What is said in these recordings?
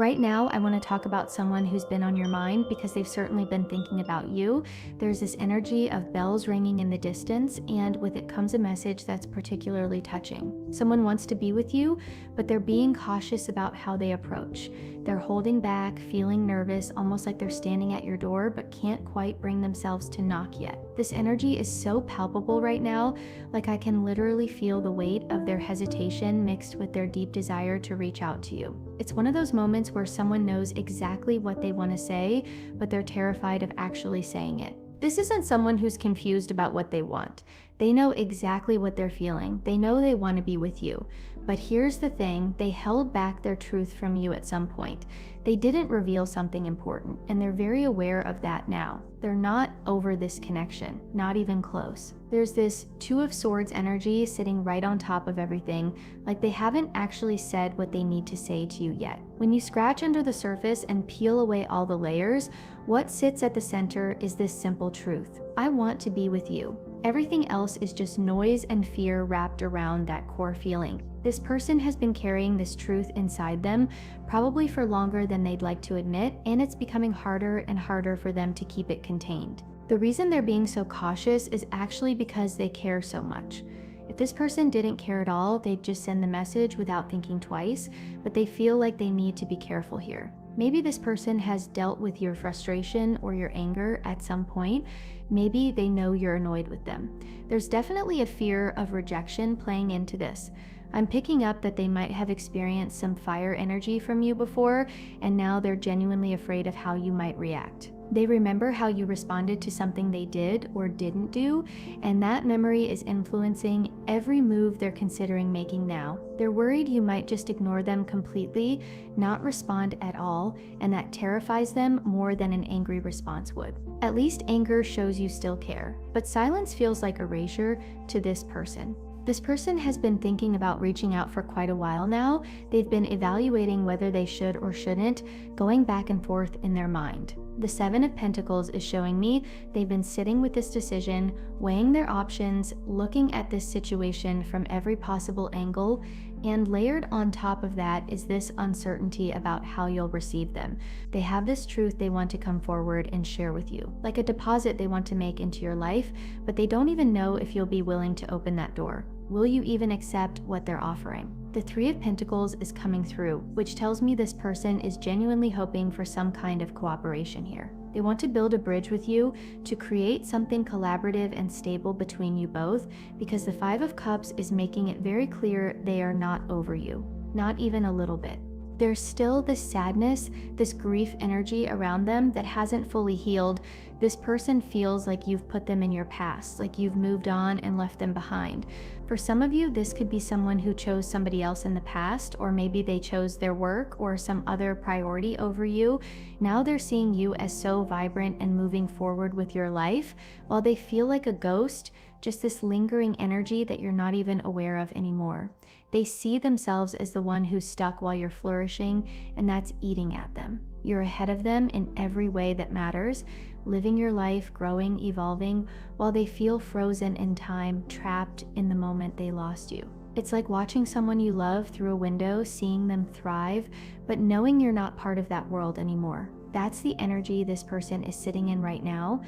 Right now, I want to talk about someone who's been on your mind because they've certainly been thinking about you. There's this energy of bells ringing in the distance, and with it comes a message that's particularly touching. Someone wants to be with you, but they're being cautious about how they approach. They're holding back, feeling nervous, almost like they're standing at your door, but can't quite bring themselves to knock yet. This energy is so palpable right now, like I can literally feel the weight of their hesitation mixed with their deep desire to reach out to you. It's one of those moments where someone knows exactly what they want to say, but they're terrified of actually saying it. This isn't someone who's confused about what they want. They know exactly what they're feeling. They know they want to be with you. But here's the thing, they held back their truth from you at some point. They didn't reveal something important, and they're very aware of that now. They're not over this connection, not even close. There's this Two of Swords energy sitting right on top of everything, like they haven't actually said what they need to say to you yet. When you scratch under the surface and peel away all the layers, what sits at the center is this simple truth. I want to be with you. Everything else is just noise and fear wrapped around that core feeling. This person has been carrying this truth inside them, probably for longer than they'd like to admit, and it's becoming harder and harder for them to keep it contained. The reason they're being so cautious is actually because they care so much. If this person didn't care at all, they'd just send the message without thinking twice, but they feel like they need to be careful here. Maybe this person has dealt with your frustration or your anger at some point. Maybe they know you're annoyed with them. There's definitely a fear of rejection playing into this. I'm picking up that they might have experienced some fire energy from you before, and now they're genuinely afraid of how you might react. They remember how you responded to something they did or didn't do, and that memory is influencing every move they're considering making now. They're worried you might just ignore them completely, not respond at all, and that terrifies them more than an angry response would. At least anger shows you still care, but silence feels like erasure to this person. This person has been thinking about reaching out for quite a while now. They've been evaluating whether they should or shouldn't, going back and forth in their mind. The Seven of Pentacles is showing me they've been sitting with this decision, weighing their options, looking at this situation from every possible angle, and layered on top of that is this uncertainty about how you'll receive them. They have this truth they want to come forward and share with you, like a deposit they want to make into your life, but they don't even know if you'll be willing to open that door. Will you even accept what they're offering? The Three of Pentacles is coming through, which tells me this person is genuinely hoping for some kind of cooperation here. They want to build a bridge with you to create something collaborative and stable between you both, because the Five of Cups is making it very clear they are not over you, not even a little bit. There's still this sadness, this grief energy around them that hasn't fully healed. This person feels like you've put them in your past, like you've moved on and left them behind. For some of you, this could be someone who chose somebody else in the past, or maybe they chose their work or some other priority over you. Now they're seeing you as so vibrant and moving forward with your life, while they feel like a ghost, just this lingering energy that you're not even aware of anymore. They see themselves as the one who's stuck while you're flourishing, and that's eating at them. You're ahead of them in every way that matters, living your life, growing, evolving, while they feel frozen in time, trapped in the moment they lost you. It's like watching someone you love through a window, seeing them thrive, but knowing you're not part of that world anymore. That's the energy this person is sitting in right now.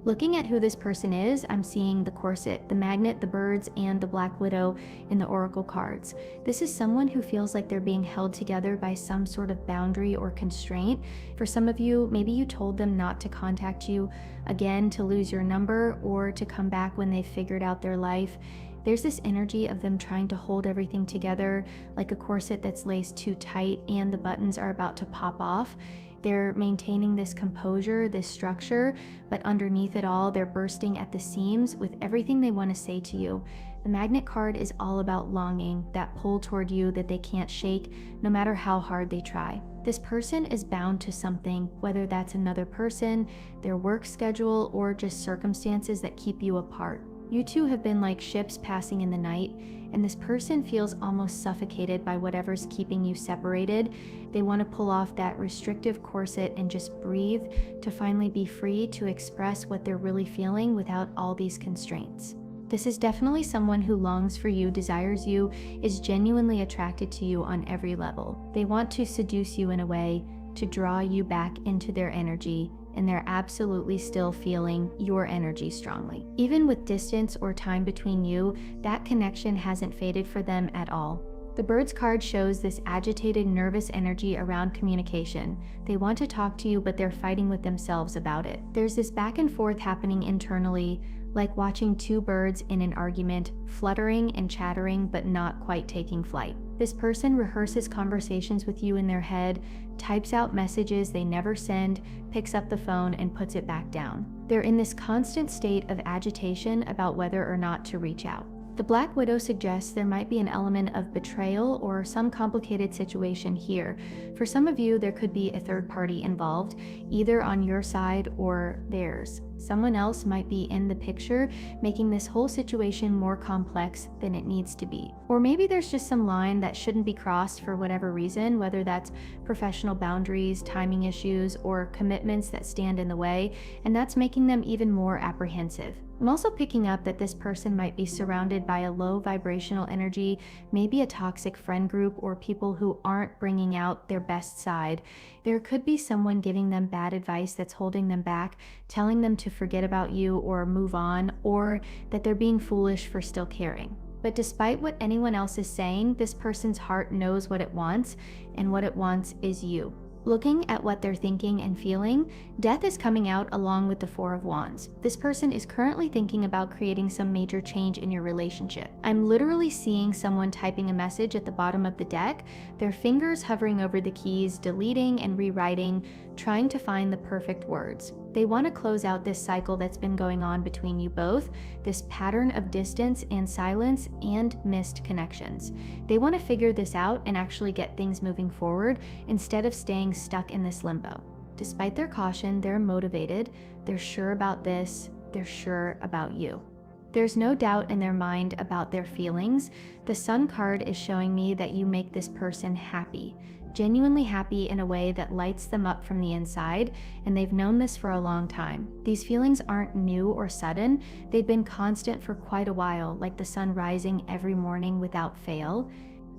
Looking at who this person is, I'm seeing the corset, the magnet, the birds, and the Black Widow in the oracle cards. This is someone who feels like they're being held together by some sort of boundary or constraint. For some of you, maybe you told them not to contact you again, to lose your number, or to come back when they've figured out their life. There's this energy of them trying to hold everything together, like a corset that's laced too tight and the buttons are about to pop off. They're maintaining this composure, this structure, but underneath it all, they're bursting at the seams with everything they want to say to you. The Magnet card is all about longing, that pull toward you that they can't shake, no matter how hard they try. This person is bound to something, whether that's another person, their work schedule, or just circumstances that keep you apart. You two have been like ships passing in the night, and this person feels almost suffocated by whatever's keeping you separated. They want to pull off that restrictive corset and just breathe to finally be free to express what they're really feeling without all these constraints. This is definitely someone who longs for you, desires you, is genuinely attracted to you on every level. They want to seduce you in a way to draw you back into their energy, and they're absolutely still feeling your energy strongly. Even with distance or time between you, that connection hasn't faded for them at all. The Birds card shows this agitated, nervous energy around communication. They want to talk to you, but they're fighting with themselves about it. There's this back and forth happening internally, like watching two birds in an argument, fluttering and chattering, but not quite taking flight. This person rehearses conversations with you in their head, types out messages they never send, picks up the phone, and puts it back down. They're in this constant state of agitation about whether or not to reach out. The Black Widow suggests there might be an element of betrayal or some complicated situation here. For some of you, there could be a third party involved, either on your side or theirs. Someone else might be in the picture, making this whole situation more complex than it needs to be. Or maybe there's just some line that shouldn't be crossed for whatever reason, whether that's professional boundaries, timing issues, or commitments that stand in the way, and that's making them even more apprehensive. I'm also picking up that this person might be surrounded by a low vibrational energy, maybe a toxic friend group or people who aren't bringing out their best side. There could be someone giving them bad advice that's holding them back, telling them to forget about you or move on, or that they're being foolish for still caring. But despite what anyone else is saying, this person's heart knows what it wants, and what it wants is you. Looking at what they're thinking and feeling, death is coming out along with the Four of Wands. This person is currently thinking about creating some major change in your relationship. I'm literally seeing someone typing a message at the bottom of the deck, their fingers hovering over the keys, deleting and rewriting, trying to find the perfect words. They want to close out this cycle that's been going on between you both, this pattern of distance and silence and missed connections. They want to figure this out and actually get things moving forward instead of staying stuck in this limbo. Despite their caution, they're motivated, they're sure about this, they're sure about you. There's no doubt in their mind about their feelings. The Sun card is showing me that you make this person happy. Genuinely happy in a way that lights them up from the inside, and they've known this for a long time. These feelings aren't new or sudden, they've been constant for quite a while, like the sun rising every morning without fail.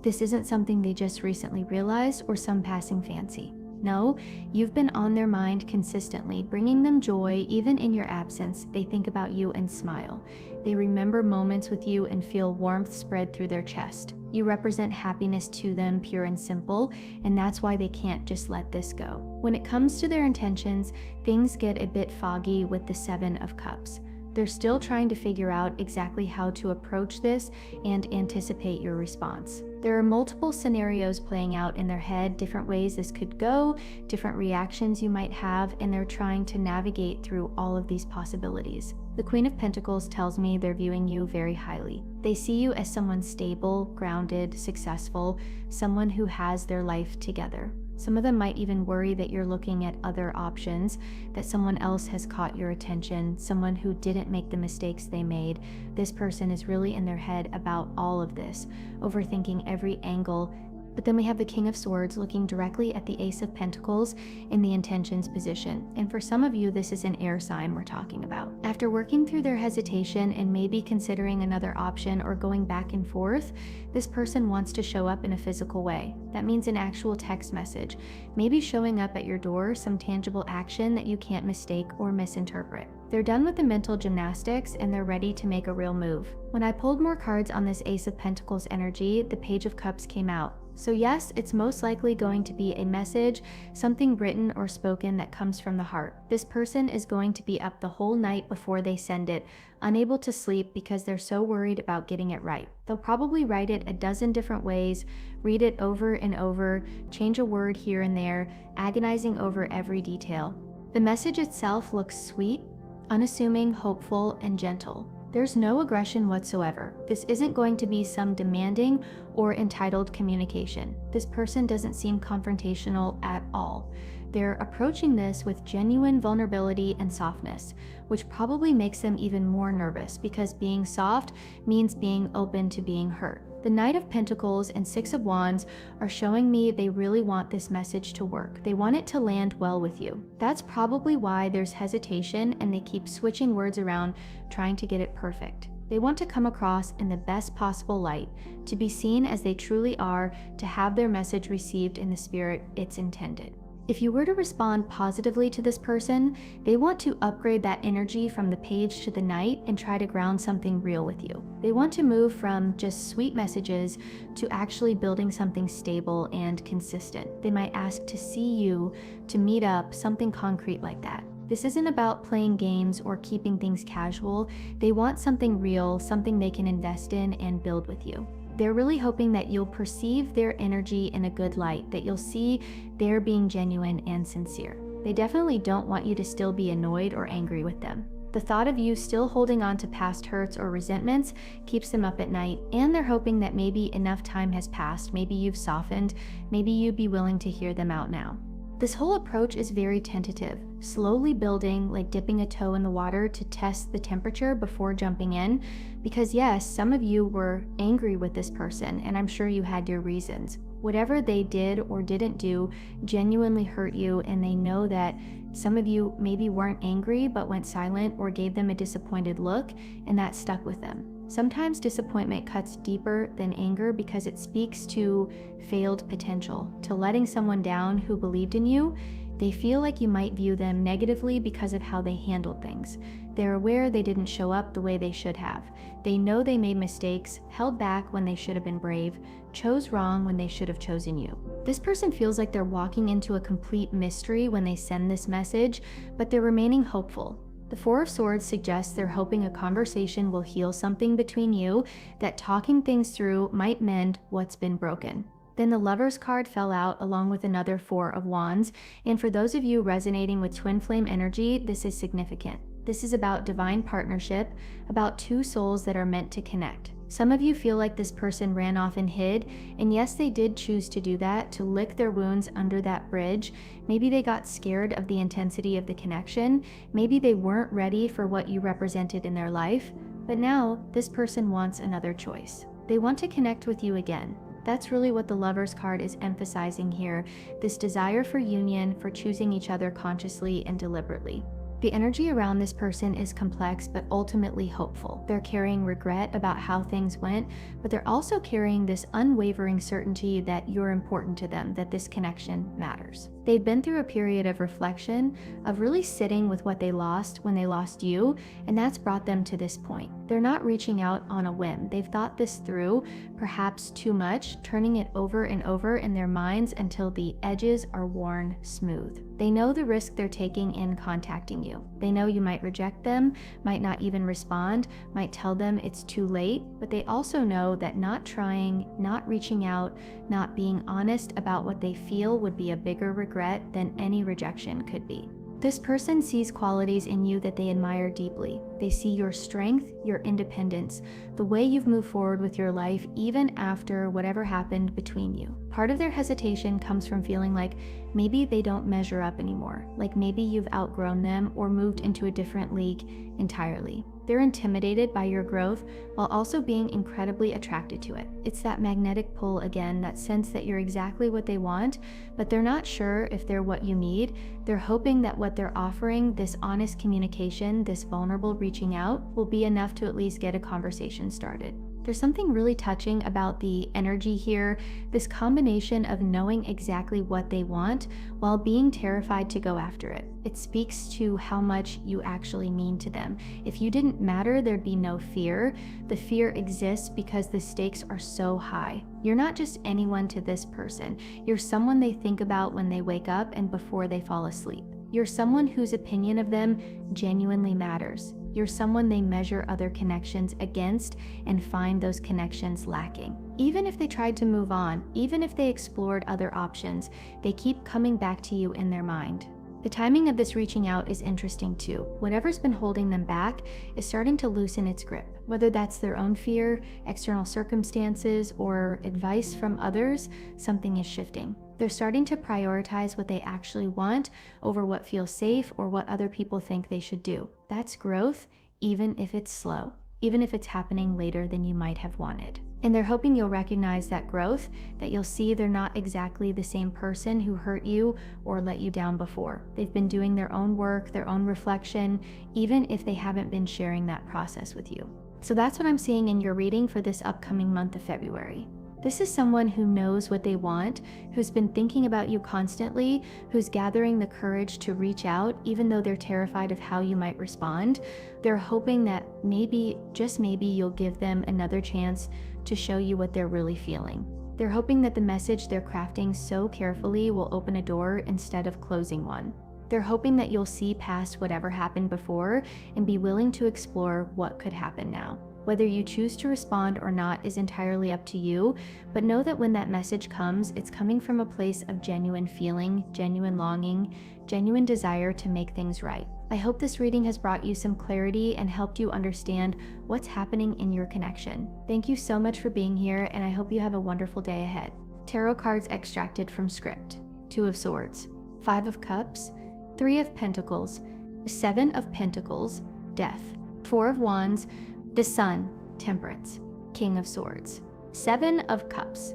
This isn't something they just recently realized or some passing fancy. No, you've been on their mind consistently, bringing them joy even in your absence. They think about you and smile. They remember moments with you and feel warmth spread through their chest. You represent happiness to them, pure and simple, and that's why they can't just let this go. When it comes to their intentions, things get a bit foggy with the Seven of Cups. They're still trying to figure out exactly how to approach this and anticipate your response. There are multiple scenarios playing out in their head, different ways this could go, different reactions you might have, and they're trying to navigate through all of these possibilities. The Queen of Pentacles tells me they're viewing you very highly. They see you as someone stable, grounded, successful, someone who has their life together. Some of them might even worry that you're looking at other options, that someone else has caught your attention, someone who didn't make the mistakes they made. This person is really in their head about all of this, overthinking every angle. But then we have the King of Swords looking directly at the Ace of Pentacles in the intentions position. And for some of you, this is an air sign we're talking about. After working through their hesitation and maybe considering another option or going back and forth, this person wants to show up in a physical way. That means an actual text message, maybe showing up at your door, some tangible action that you can't mistake or misinterpret. They're done with the mental gymnastics and they're ready to make a real move. When I pulled more cards on this Ace of Pentacles energy, the Page of Cups came out. So yes, it's most likely going to be a message, something written or spoken that comes from the heart. This person is going to be up the whole night before they send it, unable to sleep because they're so worried about getting it right. They'll probably write it a dozen different ways, read it over and over, change a word here and there, agonizing over every detail. The message itself looks sweet, unassuming, hopeful, and gentle. There's no aggression whatsoever. This isn't going to be some demanding or entitled communication. This person doesn't seem confrontational at all. They're approaching this with genuine vulnerability and softness, which probably makes them even more nervous because being soft means being open to being hurt. The Knight of Pentacles and Six of Wands are showing me they really want this message to work. They want it to land well with you. That's probably why there's hesitation and they keep switching words around, trying to get it perfect. They want to come across in the best possible light, to be seen as they truly are, to have their message received in the spirit it's intended. If you were to respond positively to this person, they want to upgrade that energy from the page to the night and try to ground something real with you. They want to move from just sweet messages to actually building something stable and consistent. They might ask to see you, to meet up, something concrete like that. This isn't about playing games or keeping things casual. They want something real, something they can invest in and build with you. They're really hoping that you'll perceive their energy in a good light, that you'll see they're being genuine and sincere. They definitely don't want you to still be annoyed or angry with them. The thought of you still holding on to past hurts or resentments keeps them up at night, and they're hoping that maybe enough time has passed, maybe you've softened, maybe you'd be willing to hear them out now. This whole approach is very tentative, slowly building, like dipping a toe in the water to test the temperature before jumping in. Because yes, some of you were angry with this person, and I'm sure you had your reasons. Whatever they did or didn't do genuinely hurt you, and they know that some of you maybe weren't angry but went silent or gave them a disappointed look, and that stuck with them. Sometimes disappointment cuts deeper than anger because it speaks to failed potential, to letting someone down who believed in you. They feel like you might view them negatively because of how they handled things. They're aware they didn't show up the way they should have. They know they made mistakes, held back when they should have been brave, chose wrong when they should have chosen you. This person feels like they're walking into a complete mystery when they send this message, but they're remaining hopeful. The Four of Swords suggests they're hoping a conversation will heal something between you, that talking things through might mend what's been broken. Then the Lover's card fell out along with another Four of Wands, and for those of you resonating with twin flame energy, this is significant. This is about divine partnership, about two souls that are meant to connect. Some of you feel like this person ran off and hid, and yes, they did choose to do that, to lick their wounds under that bridge. Maybe they got scared of the intensity of the connection. Maybe they weren't ready for what you represented in their life. But now, this person wants another choice. They want to connect with you again. That's really what the Lover's card is emphasizing here, this desire for union, for choosing each other consciously and deliberately. The energy around this person is complex but ultimately hopeful. They're carrying regret about how things went, but they're also carrying this unwavering certainty that you're important to them, that this connection matters. They've been through a period of reflection, of really sitting with what they lost when they lost you, and that's brought them to this point. They're not reaching out on a whim. They've thought this through, perhaps too much, turning it over and over in their minds until the edges are worn smooth. They know the risk they're taking in contacting you. They know you might reject them, might not even respond, might tell them it's too late, but they also know that not trying, not reaching out, not being honest about what they feel would be a bigger regret than any rejection could be. This person sees qualities in you that they admire deeply. They see your strength, your independence, the way you've moved forward with your life even after whatever happened between you. Part of their hesitation comes from feeling like maybe they don't measure up anymore, like maybe you've outgrown them or moved into a different league entirely. They're intimidated by your growth while also being incredibly attracted to it. It's that magnetic pull again, that sense that you're exactly what they want, but they're not sure if they're what you need. They're hoping that what they're offering, this honest communication, this vulnerable reaching out, will be enough to at least get a conversation started. There's something really touching about the energy here, this combination of knowing exactly what they want while being terrified to go after it. It speaks to how much you actually mean to them. If you didn't matter, there'd be no fear. The fear exists because the stakes are so high. You're not just anyone to this person. You're someone they think about when they wake up and before they fall asleep. You're someone whose opinion of them genuinely matters. You're someone they measure other connections against and find those connections lacking. Even if they tried to move on, even if they explored other options, they keep coming back to you in their mind. The timing of this reaching out is interesting too. Whatever's been holding them back is starting to loosen its grip. Whether that's their own fear, external circumstances, or advice from others, something is shifting. They're starting to prioritize what they actually want over what feels safe or what other people think they should do. That's growth, even if it's slow, even if it's happening later than you might have wanted. And they're hoping you'll recognize that growth, that you'll see they're not exactly the same person who hurt you or let you down before. They've been doing their own work, their own reflection, even if they haven't been sharing that process with you. So that's what I'm seeing in your reading for this upcoming month of February. This is someone who knows what they want, who's been thinking about you constantly, who's gathering the courage to reach out even though they're terrified of how you might respond. They're hoping that maybe, just maybe, you'll give them another chance to show you what they're really feeling. They're hoping that the message they're crafting so carefully will open a door instead of closing one. They're hoping that you'll see past whatever happened before and be willing to explore what could happen now. Whether you choose to respond or not is entirely up to you, but know that when that message comes, it's coming from a place of genuine feeling, genuine longing, genuine desire to make things right. I hope this reading has brought you some clarity and helped you understand what's happening in your connection. Thank you so much for being here, and I hope you have a wonderful day ahead. Tarot cards extracted from script: 2 of Swords, 5 of Cups, 3 of Pentacles, 7 of Pentacles, Death, 4 of Wands, the Sun, Temperance, King of Swords, 7 of Cups,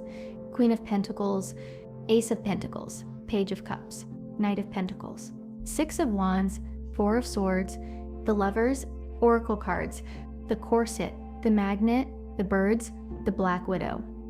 Queen of Pentacles, Ace of Pentacles, Page of Cups, Knight of Pentacles, 6 of Wands, 4 of Swords, the Lovers, Oracle cards, the Corset, the Magnet, the Birds, the Black Widow,